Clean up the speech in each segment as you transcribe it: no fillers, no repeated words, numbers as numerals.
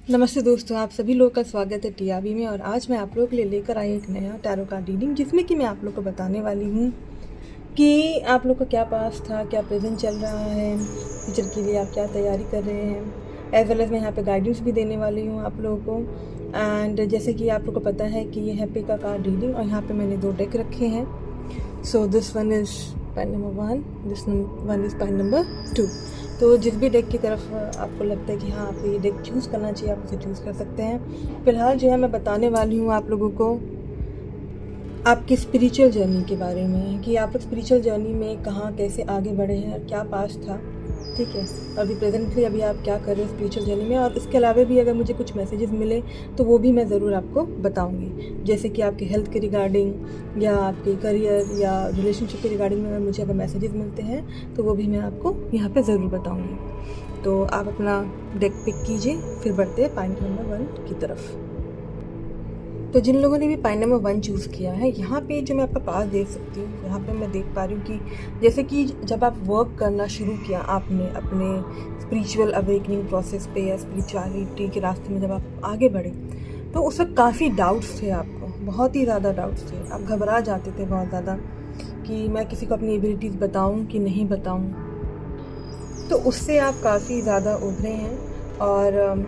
नमस्ते दोस्तों, आप सभी लोगों का स्वागत है टीआरबी में। और आज मैं आप लोगों के लिए लेकर आई एक नया टैरो कार्ड रीडिंग, जिसमें कि मैं आप लोग को बताने वाली हूँ कि आप लोग का क्या पास्ट था, क्या प्रेजेंट चल रहा है, फ्यूचर के लिए आप क्या तैयारी कर रहे हैं। एज वेल एज मैं यहाँ पे गाइडेंस भी देने वाली हूँ आप लोगों को। एंड जैसे कि आप लोग को पता है कि ये हैप्पी का कार्ड रीडिंग, और यहाँ पर मैंने 2 डेक रखे हैं। So this one is pile number 1, this one is pile number 2। तो जिस भी डेक की तरफ आपको लगता है कि हाँ आपको ये डेक चूज़ करना चाहिए, आप उसे चूज़ कर सकते हैं। फिलहाल जो है मैं बताने वाली हूँ आप लोगों को आपकी स्पिरिचुअल जर्नी के बारे में, कि आप स्पिरिचुअल जर्नी में कहाँ कैसे आगे बढ़े हैं और क्या पास्ट था, ठीक है। अभी प्रेजेंटली अभी आप क्या कर रहे हो स्पिरिचुअल जर्नी में। और इसके अलावा भी अगर मुझे कुछ मैसेजेस मिले तो वो भी मैं ज़रूर आपको बताऊंगी, जैसे कि आपके हेल्थ के रिगार्डिंग या आपके करियर या रिलेशनशिप के रिगार्डिंग में मुझे अगर मैसेजेस मिलते हैं तो वो भी मैं आपको यहाँ पे ज़रूर बताऊँगी। तो आप अपना डेक पिक कीजिए, फिर बढ़ते हैं पॉइंट नंबर 1 की तरफ। तो जिन लोगों ने भी पॉइंट नंबर 1 चूज़ किया है, यहाँ पे जो मैं आपका पास देख सकती हूँ, यहाँ पे मैं देख पा रही हूँ कि जैसे कि जब आप वर्क करना शुरू किया आपने अपने स्पिरिचुअल अवेकनिंग प्रोसेस पे या स्पिरिचुअलिटी के रास्ते में जब आप आगे बढ़े, तो उस वक्त काफ़ी डाउट्स थे आपको, बहुत ही ज़्यादा डाउट्स थे। आप घबरा जाते थे बहुत ज़्यादा कि मैं किसी को अपनी एबिलिटीज़ बताऊँ कि नहीं बताऊँ। तो उससे आप काफ़ी ज़्यादा उभरे हैं। और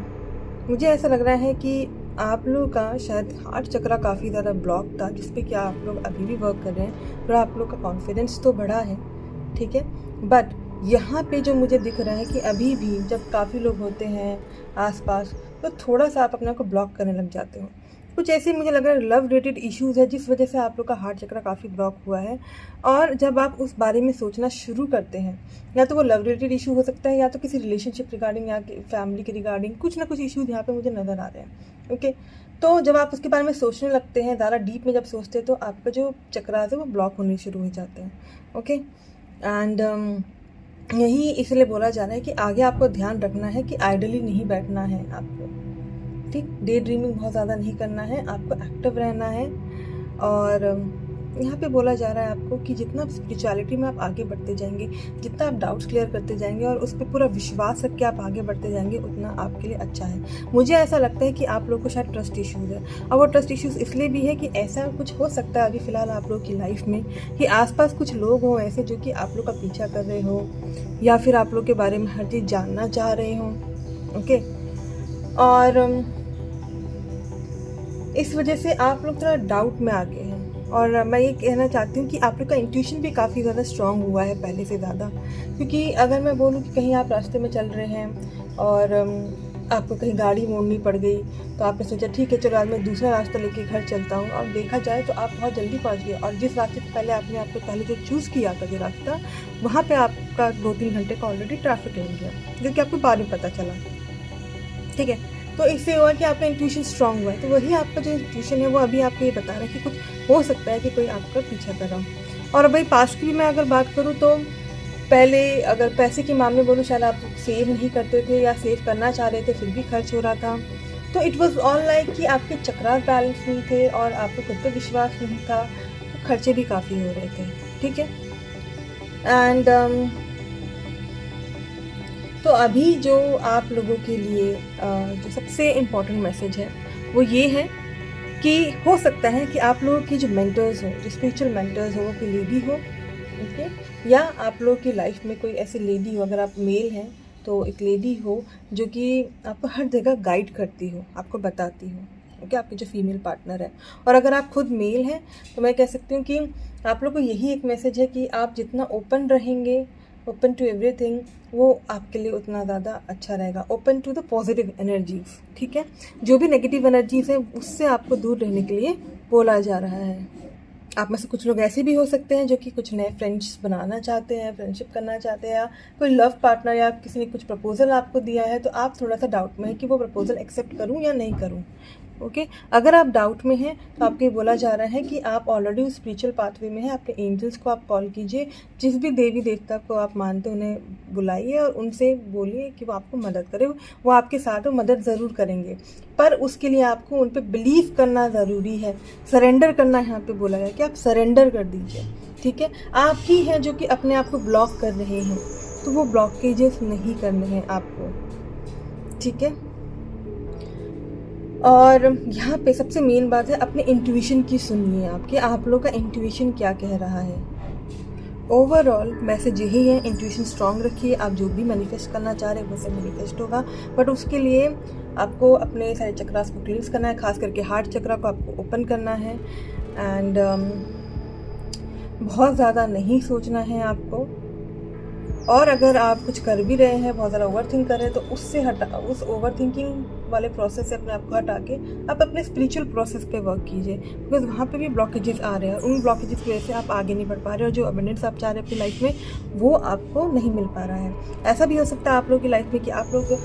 मुझे ऐसा लग रहा है कि आप लोग का शायद हार्ट चक्रा काफ़ी ज़्यादा ब्लॉक था, जिस पे कि आप लोग अभी भी वर्क कर रहे हैं। पर आप लोग का कॉन्फिडेंस तो बढ़ा है, ठीक है। बट यहाँ पे जो मुझे दिख रहा है कि अभी भी जब काफ़ी लोग होते हैं आसपास, तो थोड़ा सा आप अपने आप को ब्लॉक करने लग जाते हो। कुछ ऐसे मुझे लग रहा है लव रिलेटेड इश्यूज़ है, जिस वजह से आप लोग का हार्ट चक्रा काफ़ी ब्लॉक हुआ है। और जब आप उस बारे में सोचना शुरू करते हैं, या तो वो लव रिलेटेड इशू हो सकता है, या तो किसी रिलेशनशिप रिगार्डिंग या फैमिली के रिगार्डिंग, कुछ ना कुछ इश्यूज़ यहाँ पे मुझे नज़र आ रहे हैं। ओके, तो जब आप उसके बारे में सोचने लगते हैं, ज़्यादा डीप में जब सोचते हैं, तो आपका जो चक्रास है वो ब्लॉक होने शुरू हो जाते हैं। ओके, एंड यही इसलिए बोला जा रहा है कि आगे आपको ध्यान रखना है कि आइडली नहीं बैठना है आपको, ठीक। डे ड्रीमिंग बहुत ज़्यादा नहीं करना है, आपको एक्टिव रहना है। और यहाँ पे बोला जा रहा है आपको कि जितना स्पिरिचुअलिटी में आप आगे बढ़ते जाएंगे, जितना आप डाउट्स क्लियर करते जाएंगे और उस पर पूरा विश्वास रख के आप आगे बढ़ते जाएंगे, उतना आपके लिए अच्छा है। मुझे ऐसा लगता है कि आप लोगों को शायद ट्रस्ट इश्यूज़ है, और वो ट्रस्ट इश्यूज़ इसलिए भी है कि ऐसा कुछ हो सकता है अभी फ़िलहाल आप लोगों की लाइफ में कि आसपास कुछ लोग हों ऐसे जो कि आप लोग का पीछा कर रहे हो, या फिर आप लोग के बारे में हर चीज़ जानना चाह रहे हों। ओके, और इस वजह से आप लोग थोड़ा डाउट में आ गए हैं। और मैं ये कहना चाहती हूँ कि आप लोग का इंट्यूशन भी काफ़ी ज़्यादा स्ट्रांग हुआ है पहले से ज़्यादा। क्योंकि अगर मैं बोलूँ कि कहीं आप रास्ते में चल रहे हैं और आपको कहीं गाड़ी मोड़नी पड़ गई, तो आपने सोचा ठीक है चलो आज मैं दूसरा रास्ता लेके घर चलता हूँ, और देखा जाए तो आप बहुत जल्दी पहुँच गए। और जिस रास्ते से पहले आपने आपको पहले जो चूज़ किया था जो रास्ता, वहाँ पर आपका 2-3 घंटे का ऑलरेडी ट्रैफिक लग गया, जो कि आपको बाद में पता चला, ठीक है। तो इससे हुआ कि आपका इंट्यूशन स्ट्रांग हुआ है। तो वही आपका जो इंट्यूशन है वो अभी आपको ये बता रहा है कि कुछ हो सकता है कि कोई आपका पीछा कर रहा हो। और भाई पास्ट की भी मैं अगर बात करूँ, तो पहले अगर पैसे के मामले बोलूँ, शायद आप सेव नहीं करते थे या सेव करना चाह रहे थे फिर भी खर्च हो रहा था। तो इट वॉज ऑल लाइक कि आपके चक्रास बैलेंस नहीं थे और आपको खुद पर विश्वास नहीं था, तो खर्चे भी काफ़ी हो रहे थे, ठीक है। एंड तो अभी जो आप लोगों के लिए जो सबसे इम्पॉर्टेंट मैसेज है वो ये है कि हो सकता है कि आप लोगों की जो मेंटर्स हो, जो स्पिरिचुअल मेंटर्स हो, वो कोई लेडी हो, ओके, या आप लोगों की लाइफ में कोई ऐसी लेडी हो, अगर आप मेल हैं तो एक लेडी हो जो कि आपको हर जगह गाइड करती हो, आपको बताती हो, ओके, आपके जो फीमेल पार्टनर है। और अगर आप खुद मेल हैं तो मैं कह सकती हूँ कि आप लोग को यही एक मैसेज है कि आप जितना ओपन रहेंगे, ओपन टू एवरीथिंग, वो आपके लिए उतना ज़्यादा अच्छा रहेगा। Open to the positive energies, ठीक है। जो भी नेगेटिव एनर्जीज है उससे आपको दूर रहने के लिए बोला जा रहा है। आप में से कुछ लोग ऐसे भी हो सकते हैं जो कि कुछ नए फ्रेंड्स बनाना चाहते हैं, फ्रेंडशिप करना चाहते हैं, या कोई लव पार्टनर या किसी ने कुछ प्रपोजल आपको दिया है, तो आप थोड़ा सा डाउट में है कि वो प्रपोजल एक्सेप्ट करूं या नहीं करूं। ओके, अगर आप डाउट में हैं तो आपको ये बोला जा रहा है कि आप ऑलरेडी उस स्पिरिचुअल पाथवे में हैं। अपने एंजल्स को आप कॉल कीजिए, जिस भी देवी देवता को आप मानते हैं उन्हें बुलाइए और उनसे बोलिए कि वो आपको मदद करे। वो आपके साथ वो मदद ज़रूर करेंगे, पर उसके लिए आपको उन पर बिलीव करना ज़रूरी है। सरेंडर करना यहाँ पे बोला गया कि आप सरेंडर कर दीजिए, ठीक है। आप ही हैं जो कि अपने आप को ब्लॉक कर रहे हैं, तो वो ब्लॉकेजेस नहीं करने हैं आपको, ठीक है। और यहाँ पे सबसे मेन बात है, अपने इंट्यूशन की सुनिए, आपके आप लोग का इंट्यूशन क्या कह रहा है। ओवरऑल मैसेज यही है, इंट्यूशन स्ट्रांग रखिए। आप जो भी मैनिफेस्ट करना चाह रहे हैं वो सब मैनिफेस्ट होगा, बट उसके लिए आपको अपने सारे चक्रास को क्लींस करना है, खास करके हार्ट चक्रा को आपको ओपन करना है। एंड बहुत ज़्यादा नहीं सोचना है आपको। और अगर आप कुछ कर भी रहे हैं, बहुत ज़्यादा ओवर थिंक कर रहे हैं, तो उससे उस ओवर थिंकिंग वाले प्रोसेस से अपने आप को हटा के आप अपने स्पिरिचुअल प्रोसेस पे वर्क कीजिए, बिकॉज वहाँ पे भी ब्लॉकेजेस आ रहे हैं और उन ब्लॉकेजेस की वजह से आप आगे नहीं बढ़ पा रहे और जो अबंडेंस आप चाह रहे हैं अपनी लाइफ में वो आपको नहीं मिल पा रहा है। ऐसा भी हो सकता है आप लोगों की लाइफ में कि आप लोग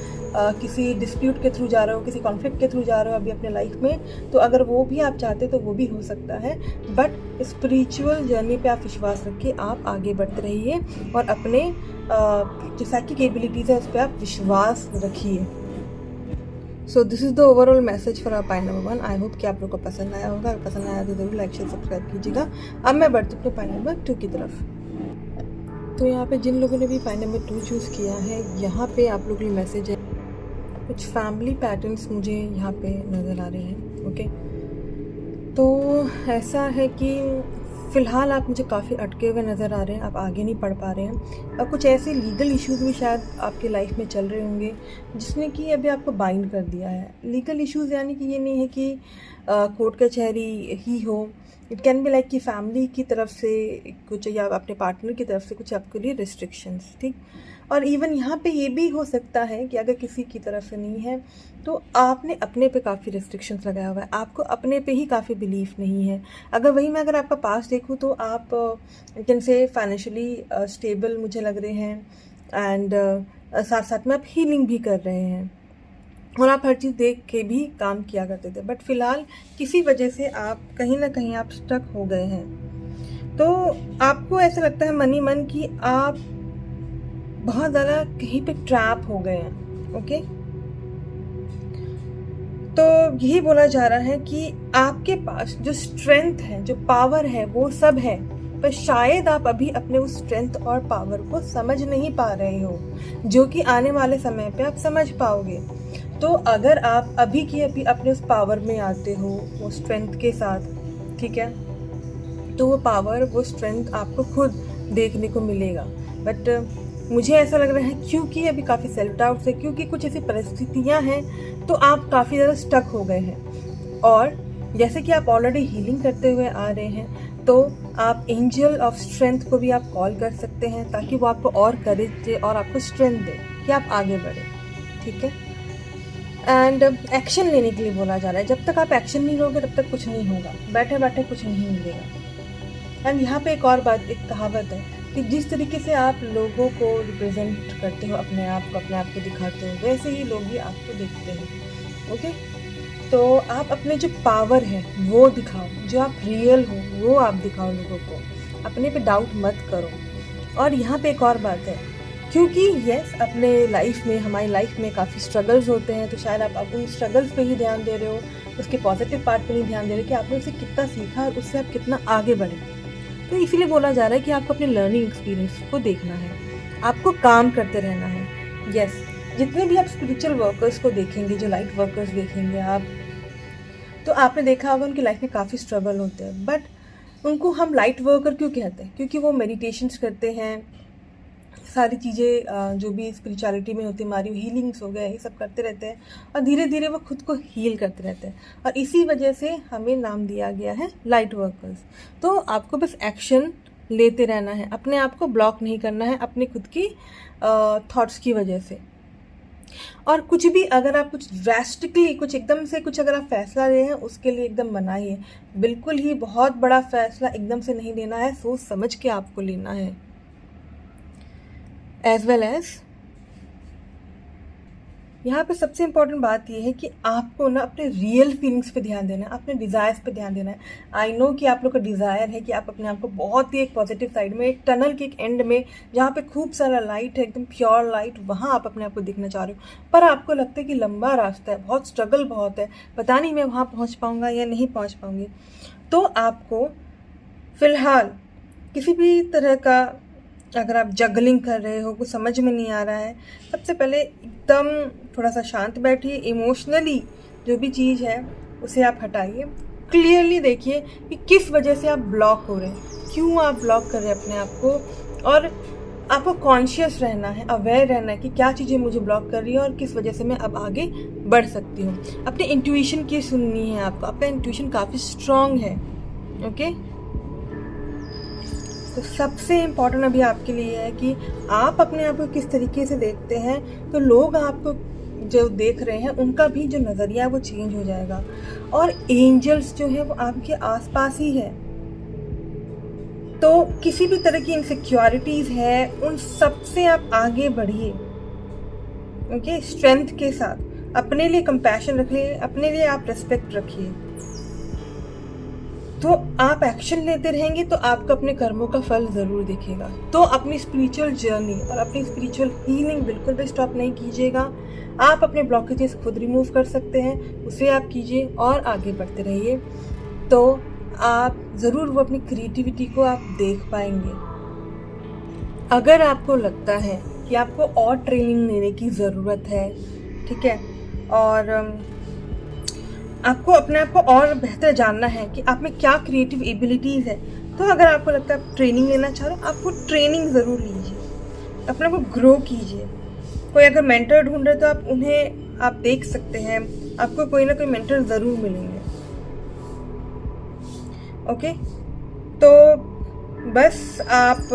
किसी डिस्प्यूट के थ्रू जा रहे हो, किसी कॉन्फ्लिक्ट के थ्रू जा रहे हो अभी अपने लाइफ में, तो अगर वो भी आप चाहते तो वो भी हो सकता है। बट स्पिरिचुअल जर्नी पे आप विश्वास रखिए, आप आगे बढ़ते रहिए और अपने जो साइकिक एबिलिटीज़ है उस पर आप विश्वास रखिए। So this is the overall message for our point number 1। I hope कि आप लोग को पसंद आया होगा। अगर पसंद आया तो ज़रूर लाइक शेयर सब्सक्राइब कीजिएगा। अब मैं बढ़ती हूँ पॉइंट नंबर 2 की तरफ। तो यहाँ पे जिन लोगों ने भी पॉइंट नंबर 2 चूज़ किया है, यहाँ पे आप लोगों के लिए मैसेज है, कुछ फैमिली पैटर्न्स मुझे यहाँ पे नज़र आ रहे हैं। ओके, तो ऐसा है कि फ़िलहाल आप मुझे काफ़ी अटके हुए नज़र आ रहे हैं, आप आगे नहीं बढ़ पा रहे हैं। अब कुछ ऐसे लीगल इश्यूज़ भी शायद आपकी लाइफ में चल रहे होंगे जिसने कि अभी आपको बाइंड कर दिया है। लीगल इश्यूज़ यानी कि ये नहीं है कि कोर्ट कचहरी ही हो, इट कैन बी लाइक कि फैमिली की तरफ से कुछ या अपने पार्टनर की तरफ से कुछ आपके लिए रिस्ट्रिक्शंस, ठीक। और इवन यहाँ पे ये भी हो सकता है कि अगर किसी की तरफ से नहीं है तो आपने अपने पे काफ़ी रिस्ट्रिक्शंस लगाया हुआ है, आपको अपने पे ही काफ़ी बिलीफ नहीं है। अगर आपका पास देखूँ तो आप कैन से फाइनेंशियली स्टेबल मुझे लग रहे हैं, एंड साथ साथ में आप हीलिंग भी कर रहे हैं और आप हर चीज़ देख के भी काम किया करते थे, बट फिलहाल किसी वजह से आप कहीं ना कहीं आप स्टक हो गए हैं। तो आपको ऐसा लगता है मन ही मन कि आप बहुत ज़्यादा कहीं पे ट्रैप हो गए हैं। ओके, तो यही बोला जा रहा है कि आपके पास जो स्ट्रेंथ है, जो पावर है, वो सब है, पर शायद आप अभी अपने उस स्ट्रेंथ और पावर को समझ नहीं पा रहे हो, जो कि आने वाले समय पे आप समझ पाओगे। तो अगर आप अभी की अभी अपने उस पावर में आते हो, वो स्ट्रेंथ के साथ, ठीक है, तो वो पावर, वो स्ट्रेंथ आपको खुद देखने को मिलेगा। बट मुझे ऐसा लग रहा है क्योंकि अभी काफ़ी सेल्फ डाउट है, क्योंकि कुछ ऐसी परिस्थितियां हैं, तो आप काफ़ी ज़्यादा स्टक हो गए हैं। और जैसे कि आप ऑलरेडी हीलिंग करते हुए आ रहे हैं, तो आप एंजल ऑफ स्ट्रेंथ को भी आप कॉल कर सकते हैं ताकि वो आपको और करेज दे और आपको स्ट्रेंथ दे कि आप आगे बढ़े, ठीक है। एंड एक्शन लेने के लिए बोला जा रहा है, जब तक आप एक्शन नहीं लोगे तब तक कुछ नहीं होगा, बैठे बैठे कुछ नहीं मिलेगा। एंड यहाँ पे एक और बात, एक कहावत है कि जिस तरीके से आप लोगों को रिप्रेजेंट करते हो, अपने आप को दिखाते हो, वैसे ही लोग भी आपको देखते हैं। ओके, तो आप अपने जो पावर है वो दिखाओ, जो आप रियल हो वो आप दिखाओ लोगों को, अपने पे डाउट मत करो। और यहाँ पे एक और बात है, क्योंकि यस अपने लाइफ में, हमारी लाइफ में काफ़ी स्ट्रगल्स होते हैं, तो शायद आप उन स्ट्रगल्स पे ही ध्यान दे रहे हो, उसके पॉजिटिव पार्ट पे नहीं ध्यान दे रहे कि आपने उससे कितना सीखा और उससे आप कितना आगे बढ़े। तो इसीलिए बोला जा रहा है कि आपको अपने लर्निंग एक्सपीरियंस को देखना है, आपको काम करते रहना है। यस, जितने भी आप स्पिरिचुअल वर्कर्स को देखेंगे, जो लाइट वर्कर्स देखेंगे आप, तो आपने देखा होगा उनकी लाइफ में काफ़ी स्ट्रगल होते हैं, बट उनको हम लाइट वर्कर क्यों कहते हैं? क्योंकि वो मेडिटेशंस करते हैं, सारी चीज़ें जो भी स्पिरिचुअलिटी में होती है, हमारी हीलिंग्स हो गए, ये सब करते रहते हैं और धीरे धीरे वो खुद को हील करते रहते हैं, और इसी वजह से हमें नाम दिया गया है लाइट वर्कर्स। तो आपको बस एक्शन लेते रहना है, अपने आप को ब्लॉक नहीं करना है अपने खुद की थॉट्स की वजह से। और कुछ भी अगर आप कुछ ड्रास्टिकली कुछ एकदम से कुछ अगर आप फैसला ले हैं, उसके लिए एकदम मना ही है, बिल्कुल ही बहुत बड़ा फैसला एकदम से नहीं लेना है, सोच समझ के आपको लेना है। एज वेल एज यहाँ पे सबसे इम्पॉर्टेंट बात ये है कि आपको ना अपने रियल फीलिंग्स पे ध्यान देना है, अपने डिज़ायर्स पे ध्यान देना है। आई नो कि आप लोग का डिज़ायर है कि आप अपने आप को बहुत ही एक पॉजिटिव साइड में, एक टनल के एक एंड में जहाँ पे खूब सारा लाइट है, एकदम प्योर लाइट, वहाँ आप अपने आप को देखना चाह रहे हो, पर आपको लगता है कि लंबा रास्ता है, बहुत स्ट्रगल बहुत है, पता नहीं मैं वहाँ पहुँच पाऊँगा या नहीं पहुँच पाऊँगी। तो आपको फ़िलहाल किसी भी तरह का, अगर आप जगलिंग कर रहे हो, कुछ समझ में नहीं आ रहा है, सबसे पहले एकदम थोड़ा सा शांत बैठिए, इमोशनली जो भी चीज़ है उसे आप हटाइए। क्लियरली देखिए कि किस वजह से आप ब्लॉक हो रहे हैं, क्यों आप ब्लॉक कर रहे हैं अपने आप को। और आपको कॉन्शियस रहना है, अवेयर रहना है कि क्या चीज़ें मुझे ब्लॉक कर रही है और किस वजह से मैं अब आगे बढ़ सकती हूँ। अपने इंट्यूशन की सुननी है आपको, आपका इंट्यूशन काफ़ी स्ट्रॉन्ग है। ओके, तो सबसे इम्पॉर्टेंट अभी आपके लिए है कि आप अपने आप को किस तरीके से देखते हैं, तो लोग आपको जो देख रहे हैं उनका भी जो नज़रिया है वो चेंज हो जाएगा। और एंजल्स जो है वो आपके आसपास ही है। तो किसी भी तरह की इनसिक्योरिटीज़ है उन सब से आप आगे बढ़िए। ओके, स्ट्रेंथ के साथ अपने लिए कंपैशन रखिए, अपने लिए आप रिस्पेक्ट रखिए। तो आप एक्शन लेते रहेंगे तो आपको अपने कर्मों का फल ज़रूर दिखेगा। तो अपनी स्पिरिचुअल जर्नी और अपनी स्पिरिचुअल हीलिंग बिल्कुल भी स्टॉप नहीं कीजिएगा। आप अपने ब्लॉकेजेस खुद रिमूव कर सकते हैं, उसे आप कीजिए और आगे बढ़ते रहिए। तो आप ज़रूर वो अपनी क्रिएटिविटी को आप देख पाएंगे। अगर आपको लगता है कि आपको और ट्रेनिंग लेने की ज़रूरत है, ठीक है, और आपको अपने आप को और बेहतर जानना है कि आप में क्या क्रिएटिव एबिलिटीज़ है, तो अगर आपको लगता है आप ट्रेनिंग लेना चाह रहे हो, आप वो ट्रेनिंग ज़रूर लीजिए, अपने को ग्रो कीजिए। कोई अगर मेंटर ढूंढ रहे तो आप उन्हें आप देख सकते हैं, आपको कोई ना कोई मेंटर ज़रूर मिलेंगे। ओके, तो बस आप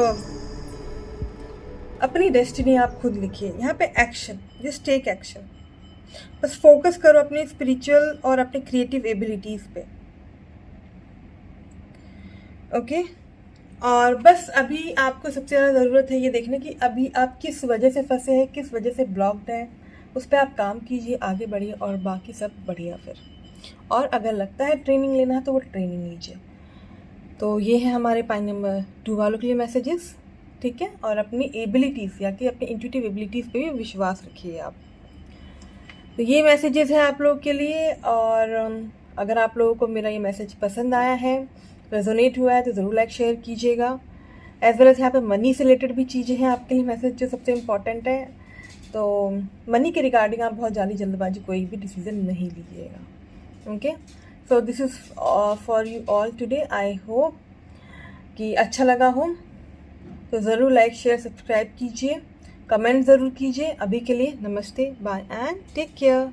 अपनी डेस्टिनी आप खुद लिखिए। यहाँ पे एक्शन, जस्ट टेक एक्शन। बस फोकस करो अपनी स्पिरिचुअल और अपने क्रिएटिव एबिलिटीज़ पे। ओके, और बस अभी आपको सबसे ज़्यादा ज़रूरत है ये देखने की अभी आप किस वजह से फंसे हैं, किस वजह से ब्लॉक्ड हैं, उस पर आप काम कीजिए, आगे बढ़िए और बाकी सब बढ़िया फिर। और अगर लगता है ट्रेनिंग लेना है तो वो ट्रेनिंग लीजिए। तो ये है हमारे पॉइंट नंबर 2 वालों के लिए मैसेजेस, ठीक है। और अपनी एबिलिटीज़ या कि अपनी इंट्यूटिव एबिलिटीज़ पे भी विश्वास रखिए आप। तो ये मैसेजेस हैं आप लोगों के लिए। और अगर आप लोगों को मेरा ये मैसेज पसंद आया है, रेजोनेट हुआ है, तो ज़रूर लाइक शेयर कीजिएगा। एज वेल एज यहाँ पे मनी से रिलेटेड भी चीज़ें हैं आपके लिए मैसेज जो सबसे इम्पॉर्टेंट है। तो मनी के रिगार्डिंग आप बहुत जल्दबाजी कोई भी डिसीजन नहीं लीजिएगा। Okay, so this is for you all today. I hope कि अच्छा लगा हो। तो ज़रूर लाइक शेयर सब्सक्राइब कीजिए, कमेंट ज़रूर कीजिए। अभी के लिए नमस्ते, बाय एंड टेक केयर।